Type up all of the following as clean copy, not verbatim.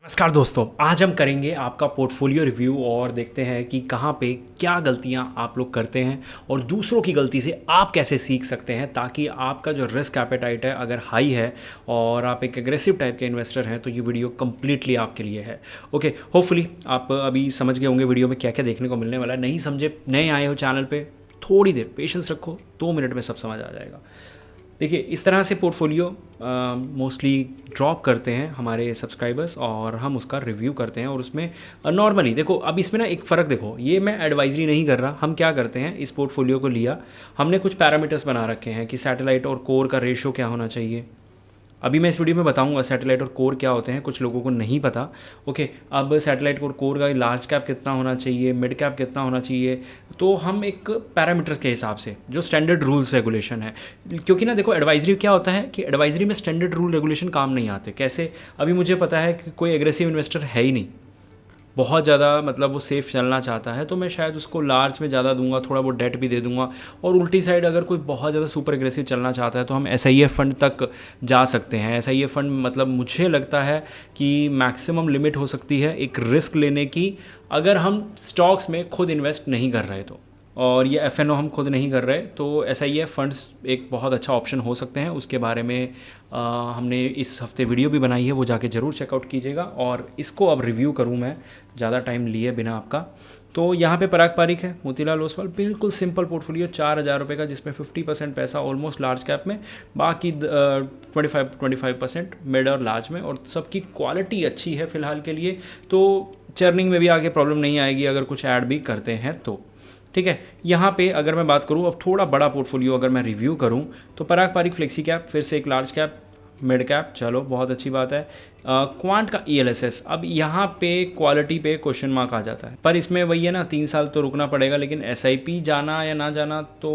नमस्कार दोस्तों, आज हम करेंगे आपका पोर्टफोलियो रिव्यू और देखते हैं कि कहाँ पे क्या गलतियाँ आप लोग करते हैं और दूसरों की गलती से आप कैसे सीख सकते हैं ताकि आपका जो रिस्क एपेटाइट है अगर हाई है और आप एक एग्रेसिव टाइप के इन्वेस्टर हैं तो ये वीडियो कम्प्लीटली आपके लिए है। ओके, होपफुली आप अभी समझ गए होंगे वीडियो में क्या क्या देखने को मिलने वाला है। नहीं समझे, नए आए हो चैनल पर, थोड़ी देर पेशेंस रखो, 2 मिनट में सब समझ आ जाएगा। देखिए, इस तरह से पोर्टफोलियो मोस्टली ड्रॉप करते हैं हमारे सब्सक्राइबर्स और हम उसका रिव्यू करते हैं और उसमें नॉर्मली देखो, अब इसमें ना एक फ़र्क देखो, ये मैं एडवाइजरी नहीं कर रहा। हम क्या करते हैं, इस पोर्टफोलियो को लिया, हमने कुछ पैरामीटर्स बना रखे हैं कि सैटेलाइट और कोर का रेशो क्या होना चाहिए। अभी मैं इस वीडियो में बताऊंगा सैटेलाइट और कोर क्या होते हैं, कुछ लोगों को नहीं पता। ओके, अब सैटेलाइट और कोर का लार्ज कैप कितना होना चाहिए, मिड कैप कितना होना चाहिए, तो हम एक पैरामीटर के हिसाब से जो स्टैंडर्ड रूल्स रेगुलेशन है, क्योंकि ना देखो एडवाइजरी क्या होता है कि एडवाइजरी में स्टैंडर्ड रूल रेगुलेशन काम नहीं आते। कैसे, अभी मुझे पता है कि कोई एग्रेसिव इन्वेस्टर है ही नहीं, बहुत ज़्यादा मतलब वो सेफ़ चलना चाहता है, तो मैं शायद उसको लार्ज में ज़्यादा दूंगा, थोड़ा वो डेट भी दे दूंगा। और उल्टी साइड अगर कोई बहुत ज़्यादा सुपर एग्रेसिव चलना चाहता है तो हम SIF फंड तक जा सकते हैं। SIF फंड मतलब मुझे लगता है कि मैक्सिमम लिमिट हो सकती है एक रिस्क लेने की, अगर हम स्टॉक्स में खुद इन्वेस्ट नहीं कर रहे तो, और ये FNO हम खुद नहीं कर रहे तो SIF फंड्स एक बहुत अच्छा ऑप्शन हो सकते हैं। उसके बारे में हमने इस हफ्ते वीडियो भी बनाई है, वो जाके ज़रूर चेकआउट कीजिएगा। और इसको अब रिव्यू करूँ मैं ज़्यादा टाइम लिए बिना आपका, तो यहाँ पे पराग पारिक है, मोतीलाल ओसवाल, बिल्कुल सिंपल पोर्टफोलियो, 4,000 रुपये का, जिसमें 50% पैसा ऑलमोस्ट लार्ज कैप में, बाकी 25% मिड और लार्ज में, और सबकी क्वालिटी अच्छी है फ़िलहाल के लिए। तो चर्निंग में भी आगे प्रॉब्लम नहीं आएगी अगर कुछ ऐड भी करते हैं तो। ठीक है, यहाँ पे अगर मैं बात करूँ, अब थोड़ा बड़ा पोर्टफोलियो अगर मैं रिव्यू करूँ तो पराग पारिक फ्लेक्सी कैप, फिर से एक लार्ज कैप, मिड कैप, चलो बहुत अच्छी बात है। क्वांट का ELSS, अब यहाँ पे क्वालिटी पे क्वेश्चन मार्क आ जाता है, पर इसमें वही है ना, 3 साल तो रुकना पड़ेगा, लेकिन SIP जाना या ना जाना तो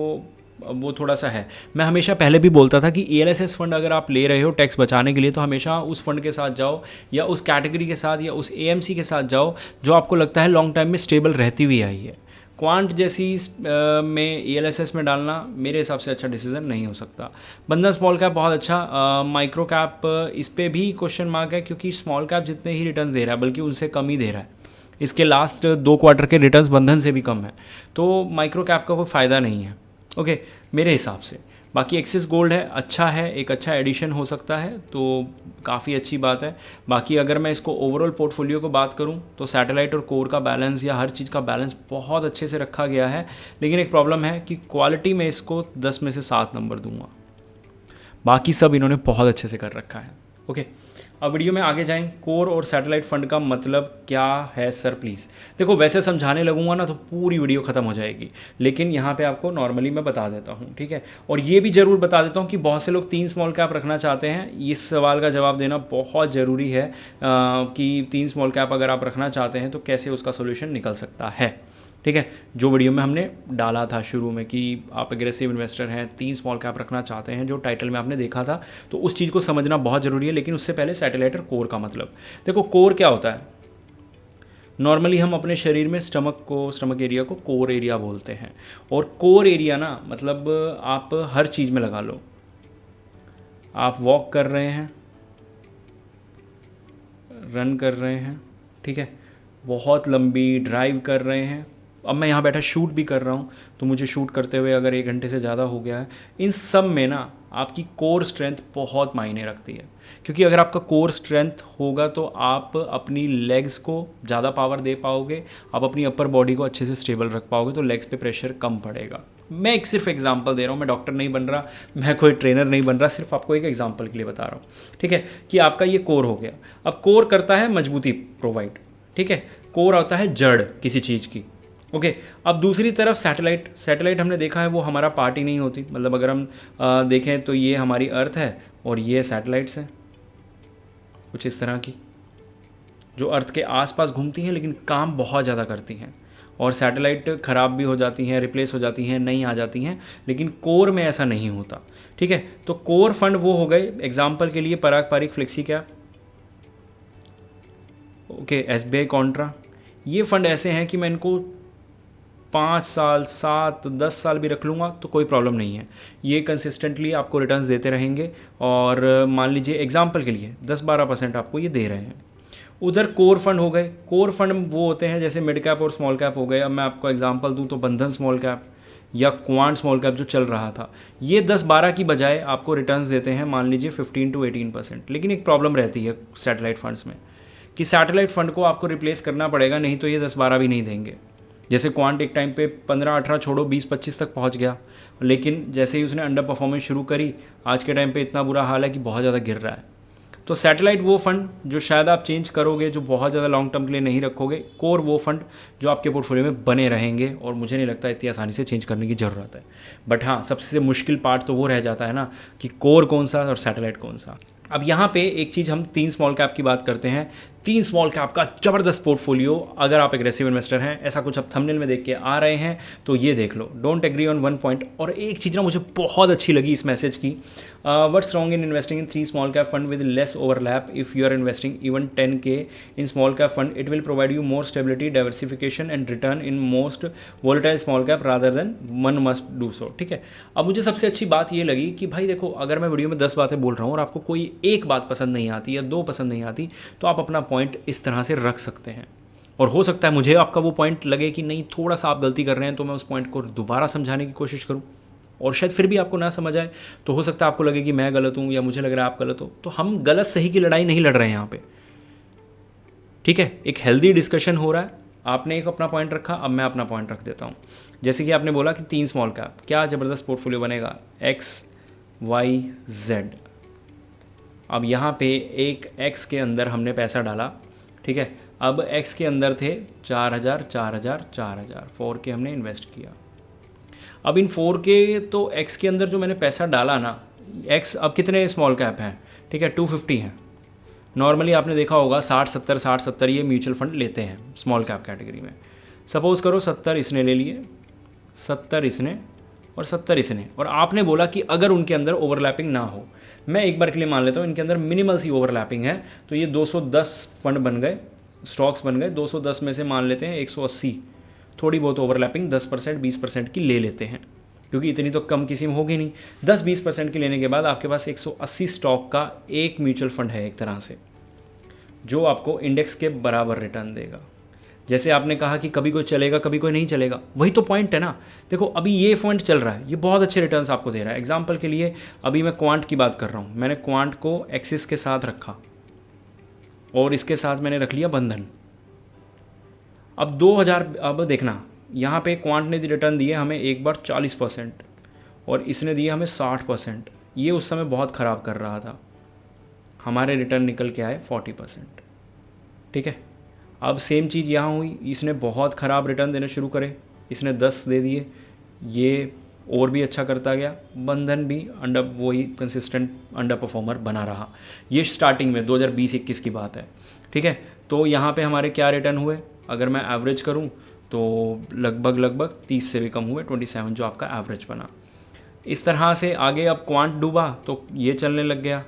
वो थोड़ा सा है। मैं हमेशा पहले भी बोलता था कि ELSS फंड अगर आप ले रहे हो टैक्स बचाने के लिए तो हमेशा उस फंड के साथ जाओ, या उस कैटेगरी के साथ, या उस AMC के साथ जाओ जो आपको लगता है लॉन्ग टाइम में स्टेबल रहती हुई आई है। क्वांट जैसी में ELSS में डालना मेरे हिसाब से अच्छा डिसीजन नहीं हो सकता। बंधन स्मॉल कैप बहुत अच्छा, माइक्रो कैप इस पर भी क्वेश्चन मार्क है, क्योंकि स्मॉल कैप जितने ही रिटर्न दे रहा है बल्कि उनसे कम ही दे रहा है। इसके लास्ट 2 क्वार्टर के रिटर्न्स बंधन से भी कम है, तो माइक्रो कैप का कोई फ़ायदा नहीं है। ओके, मेरे हिसाब से। बाकी एक्सिस गोल्ड है, अच्छा है, एक अच्छा एडिशन हो सकता है, तो काफ़ी अच्छी बात है। बाकी अगर मैं इसको ओवरऑल पोर्टफोलियो को बात करूं तो सैटेलाइट और कोर का बैलेंस या हर चीज़ का बैलेंस बहुत अच्छे से रखा गया है, लेकिन एक प्रॉब्लम है कि क्वालिटी में इसको 10 में से 7 नंबर दूंगा। बाकी सब इन्होंने बहुत अच्छे से कर रखा है। ओके, अब वीडियो में आगे जाएं। कोर और सैटेलाइट फंड का मतलब क्या है सर, प्लीज़। देखो, वैसे समझाने लगूंगा ना तो पूरी वीडियो ख़त्म हो जाएगी, लेकिन यहाँ पे आपको नॉर्मली मैं बता देता हूँ, ठीक है। और ये भी ज़रूर बता देता हूँ कि बहुत से लोग 3 स्मॉल कैप रखना चाहते हैं। इस सवाल का जवाब देना बहुत ज़रूरी है कि 3 स्मॉल कैप अगर आप रखना चाहते हैं तो कैसे उसका सोल्यूशन निकल सकता है, ठीक है। जो वीडियो में हमने डाला था शुरू में कि आप एग्रेसिव इन्वेस्टर हैं, 3 स्मॉल कैप रखना चाहते हैं, जो टाइटल में आपने देखा था, तो उस चीज़ को समझना बहुत ज़रूरी है। लेकिन उससे पहले सैटेलाइट और कोर का मतलब देखो। कोर क्या होता है, नॉर्मली हम अपने शरीर में स्टमक एरिया को कोर एरिया बोलते हैं। और कोर एरिया ना मतलब आप हर चीज़ में लगा लो, आप वॉक कर रहे हैं, रन कर रहे हैं, ठीक है, बहुत लंबी ड्राइव कर रहे हैं। अब मैं यहाँ बैठा शूट भी कर रहा हूँ, तो मुझे शूट करते हुए अगर 1 घंटे से ज़्यादा हो गया है, इन सब में ना आपकी कोर स्ट्रेंथ बहुत मायने रखती है। क्योंकि अगर आपका कोर स्ट्रेंथ होगा तो आप अपनी लेग्स को ज़्यादा पावर दे पाओगे, आप अपनी अपर बॉडी को अच्छे से स्टेबल रख पाओगे, तो लेग्स पे प्रेशर कम पड़ेगा। मैं एक सिर्फ एग्जांपल दे रहा हूँ, मैं डॉक्टर नहीं बन रहा, मैं कोई ट्रेनर नहीं बन रहा, सिर्फ आपको एक एग्जांपल के लिए बता रहा हूँ, ठीक है, कि आपका ये कोर हो गया। अब कोर करता है मजबूती प्रोवाइड, ठीक है, कोर आता है जड़ किसी चीज़ की। ओके, अब दूसरी तरफ सैटेलाइट हमने देखा है वो हमारा पार्ट ही नहीं होती। मतलब अगर हम देखें तो ये हमारी अर्थ है और ये सैटेलाइट्स हैं कुछ इस तरह की, जो अर्थ के आसपास घूमती हैं लेकिन काम बहुत ज़्यादा करती हैं। और सैटेलाइट ख़राब भी हो जाती हैं, रिप्लेस हो जाती हैं, नहीं आ जाती हैं, लेकिन कोर में ऐसा नहीं होता, ठीक है। तो कोर फंड वो हो गए, एग्जाम्पल के लिए Parag Parikh flexi cap, okay, SBI contra. ये फंड ऐसे हैं कि मैं इनको 5 साल, 7, 10 साल भी रख लूँगा तो कोई प्रॉब्लम नहीं है। ये कंसिस्टेंटली आपको रिटर्न्स देते रहेंगे, और मान लीजिए एग्जांपल के लिए 10-12% आपको ये दे रहे हैं। उधर कोर फंड हो गए। कोर फंड वो होते हैं जैसे मिड कैप और स्मॉल कैप हो गए। अब मैं आपको एग्जांपल दूं तो बंधन स्मॉल कैप या क्वांट स्मॉल कैप जो चल रहा था, ये 10-12 की बजाय आपको रिटर्न्स देते हैं मान लीजिए 15 to 18%। लेकिन एक प्रॉब्लम रहती है सैटेलाइट फंड्स में कि सैटेलाइट फंड को आपको रिप्लेस करना पड़ेगा, नहीं तो ये 10-12 भी नहीं देंगे। जैसे क्वांट एक टाइम पे 15-18 छोड़ो 20-25 तक पहुंच गया, लेकिन जैसे ही उसने अंडर परफॉर्मेंस शुरू करी, आज के टाइम पे इतना बुरा हाल है कि बहुत ज़्यादा गिर रहा है। तो सैटेलाइट वो फंड जो शायद आप चेंज करोगे, जो बहुत ज़्यादा लॉन्ग टर्म के लिए नहीं रखोगे। कोर वो फंड जो आपके पोर्टफोलियो में बने रहेंगे, और मुझे नहीं लगता इतनी आसानी से चेंज करने की ज़रूरत है। बट हाँ, सबसे मुश्किल पार्ट तो वो रह जाता है ना कि कोर कौन सा और सैटेलाइट कौन सा। अब यहाँ पे एक चीज़, हम 3 स्मॉल कैप की बात करते हैं। 3 स्मॉल कैप का ज़बरदस्त पोर्टफोलियो, अगर आप एग्रेसिव इन्वेस्टर हैं, ऐसा कुछ आप थंबनेल में देख के आ रहे हैं तो ये देख लो। Don't agree on one point. और एक चीज़ ना मुझे बहुत अच्छी लगी इस मैसेज की, what's wrong in investing in 3 small cap fund with less overlap. If you are investing even 10K in small cap fund, it will provide you more stability, diversification and return in most volatile small cap rather than one must do so. ठीक है। अब मुझे सबसे अच्छी बात ये लगी कि भाई देखो, अगर मैं वीडियो में 10 बातें बोल रहा हूँ और आपको कोई एक बात पसंद नहीं आती या 2 पसंद नहीं आती, तो आप अपना पॉइंट इस तरह से रख सकते हैं। और हो सकता है मुझे आपका वो पॉइंट लगे कि नहीं, थोड़ा सा आप गलती कर रहे हैं, तो मैं उस पॉइंट को दोबारा समझाने की कोशिश करूं, और शायद फिर भी आपको ना समझ आए। तो हो सकता है आपको लगे कि मैं गलत हूं या मुझे लग रहा है आप गलत हो। तो हम गलत सही की लड़ाई नहीं लड़ रहे हैं यहाँ पे। ठीक है, एक हेल्दी डिस्कशन हो रहा है। आपने एक अपना पॉइंट रखा, अब मैं अपना पॉइंट रख देता हूँ। जैसे कि आपने बोला कि 3 स्मॉल कैप, क्या ज़बरदस्त पोर्टफोलियो बनेगा, XYZ। अब यहाँ पे एक X के अंदर हमने पैसा डाला। ठीक है, अब X के अंदर थे 4000 4000 4000, 4K हमने इन्वेस्ट किया। अब इन 4K तो X के अंदर जो मैंने पैसा डाला ना, X अब कितने स्मॉल कैप हैं, ठीक है, 250 हैं। नॉर्मली आपने देखा होगा 60-70 60-70 ये म्यूचुअल फंड लेते हैं स्मॉल कैप कैटेगरी में। सपोज़ करो 70 इसने ले लिए, 70 इसने और 70 इसने, और आपने बोला कि अगर उनके अंदर ओवरलैपिंग ना हो, मैं एक बार के लिए मान लेता हूँ इनके अंदर मिनिमल सी ओवरलैपिंग है, तो ये 210 फंड बन गए, स्टॉक्स बन गए। 210 में से मान लेते हैं 180, थोड़ी बहुत ओवरलैपिंग 10% 20% की ले लेते हैं, क्योंकि इतनी तो कम किसी में होगी नहीं। 10-20% की लेने के बाद आपके पास 180 स्टॉक का एक म्यूचुअल फंड है एक तरह से, जो आपको इंडेक्स के बराबर रिटर्न देगा। जैसे आपने कहा कि कभी कोई चलेगा कभी कोई नहीं चलेगा, वही तो पॉइंट है ना। देखो अभी ये फंड चल रहा है, ये बहुत अच्छे रिटर्न्स आपको दे रहा है। एग्जांपल के लिए अभी मैं क्वांट की बात कर रहा हूँ, मैंने क्वांट को एक्सिस के साथ रखा और इसके साथ मैंने रख लिया बंधन। अब 2000, अब देखना यहाँ पे क्वांट ने रिटर्न दिए हमें एक बार 40% और इसने दिए हमें 60%। ये उस समय बहुत ख़राब कर रहा था, हमारे रिटर्न निकल के आए 40%। ठीक है, अब सेम चीज़ यहाँ हुई, इसने बहुत ख़राब रिटर्न देने शुरू करे, इसने 10 दे दिए, ये और भी अच्छा करता गया। बंधन भी वही कंसिस्टेंट अंडर परफॉर्मर बना रहा। ये स्टार्टिंग में 2020-21 की बात है। ठीक है, तो यहाँ पे हमारे क्या रिटर्न हुए, अगर मैं एवरेज करूँ तो लगभग 30 से भी कम हुए, 27 जो आपका एवरेज बना। इस तरह से आगे अब क्वांट डूबा तो ये चलने लग गया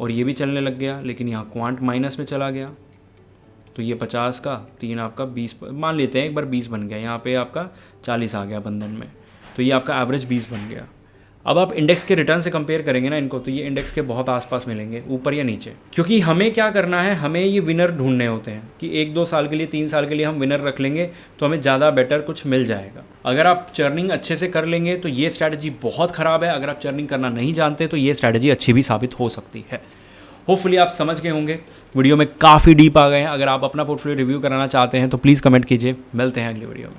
और ये भी चलने लग गया, लेकिन यहाँ क्वांट माइनस में चला गया, तो ये 50 का 3 आपका 20 मान लेते हैं, एक बार 20 बन गया, यहाँ पे आपका 40 आ गया बंधन में, तो ये आपका एवरेज 20 बन गया। अब आप इंडेक्स के रिटर्न से कंपेयर करेंगे ना इनको, तो ये इंडेक्स के बहुत आसपास मिलेंगे, ऊपर या नीचे। क्योंकि हमें क्या करना है, हमें ये विनर ढूंढने होते हैं कि 1-2 साल के लिए 3 साल के लिए हम विनर रख लेंगे तो हमें ज़्यादा बेटर कुछ मिल जाएगा। अगर आप चर्निंग अच्छे से कर लेंगे तो ये स्ट्रैटेजी बहुत ख़राब है, अगर आप चर्निंग करना नहीं जानते तो ये स्ट्रैटेजी अच्छी भी साबित हो सकती है। होपफुली आप समझ गए होंगे, वीडियो में काफ़ी डीप आ गए हैं। अगर आप अपना पोर्टफोलियो रिव्यू कराना चाहते हैं तो प्लीज़ कमेंट कीजिए। मिलते हैं अगली वीडियो में।